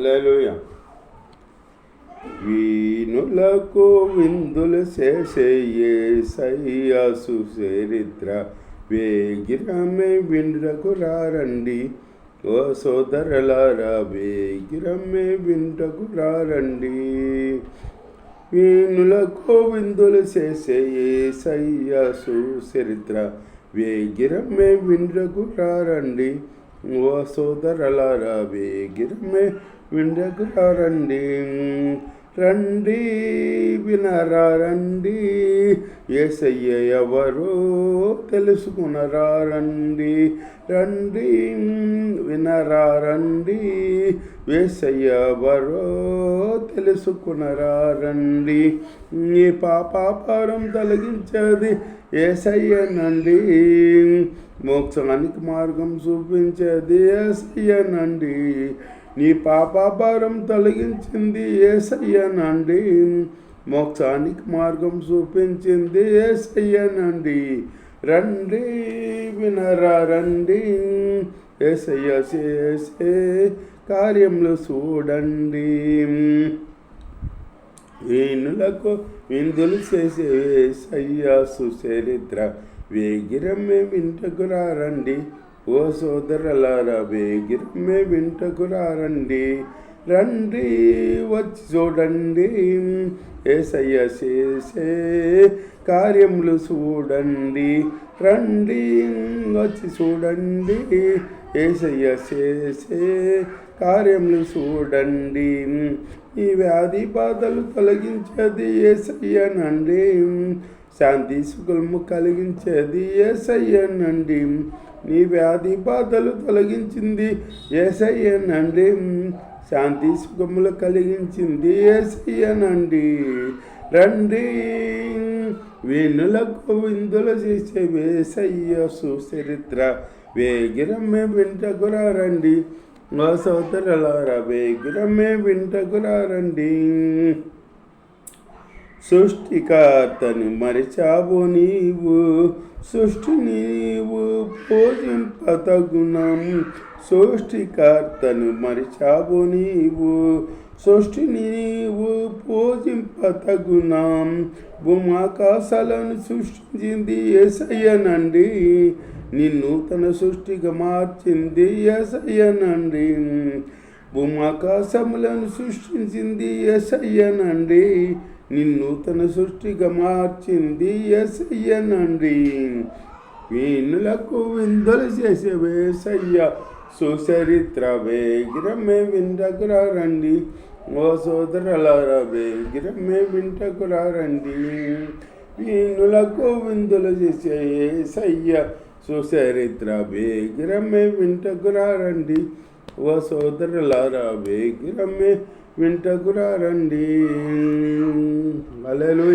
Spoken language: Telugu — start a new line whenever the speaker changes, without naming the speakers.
హల్లెలూయా. వీణులకు విందులు చేసే యేసయ్య సుచరిత్ర వేగిరమే వింటకు రారండి. ఓ సోదరులారా వేగిరమే వింటకు రారండి. వీణులకు విందులు చేసే యేసయ్య సుచరిత్ర వేగిరమే వింటకు రారండి. ఓ సోదరులారా వేగిరమే వింటకు రారండి. రండి వినరా రండి, యేసయ్య ఎవరో తెలుసుకునరా రండి. రండి వినరా రండి, యేసయ్య ఎవరో తెలుసుకునరా రండి. నీ పాపాపారం తొలగించేది యేసయ్యనండి, మోక్షానికి మార్గం చూపించేది యేసయ్యనండి. నీ పాపాభారం తొలగించింది యేసయ్యనండి, మోక్షానికి మార్గం చూపించింది యేసయ్యనండి. రండి వినరా రండి, యేసయ్య చేసే కార్యములు చూడండి. వీణులకు విందులు చేసే యేసయ్య సుచరిత్ర వేగిరమే వింటకు రారండి. ఓ సోదరులారా వేగిరమే వింటకు రారండి. రండి వచ్చి చూడండి, యేసయ్య చేసే కార్యములు చూడండి. రండి వచ్చి చూడండి, యేసయ్య చేసే కార్యములు చూడండి. ఈ వ్యాధి బాధలు తొలగించేది యేసయ్యనండి, శాంతి సుఖము కలిగించేది యేసయ్యనండి. నీ వ్యాధి బాధలు తొలగించింది యేసయ్యనండి, శాంతి సుఖములు కలిగించింది యేసయ్యనండి. రండి వీణులకు విందులు చేసే యేసయ్య సుచరిత్ర వేగిరమే వింటకు రారండి. మా సోదరులారా వేగిరమే వింటకు రారండి. సృష్టికర్తను మరిచావు నీవు, సృష్టిని నీవు పూజింపతగుణం. సృష్టికర్తను మరిచావు నీవు, సృష్టిని నీవు పూజింపతగుణం. భూమాకాశాలను సృష్టించింది యేసయ్యనండి, నిన్ను తన సృష్టిగా మార్చింది యేసయ్యనండి. భూమాకాశములను సృష్టించింది యేసయ్యనండి, నిన్ను తన సృష్టిగా మార్చింది యేసయ్యనండి. వీణులకు విందులు చేసే యేసయ్య సుచరిత్ర వేగిరమే వింటకు రారండి. ఓ సోదరులారా వేగిరమే వింటకు రారండి. వీణులకు విందులు చేసే యేసయ్య సుచరిత్ర వేగిరమే వింటకు రారండి. ఓ సోదరులారా వేగిరమే వింటకు రారండి. హల్లెలూయా.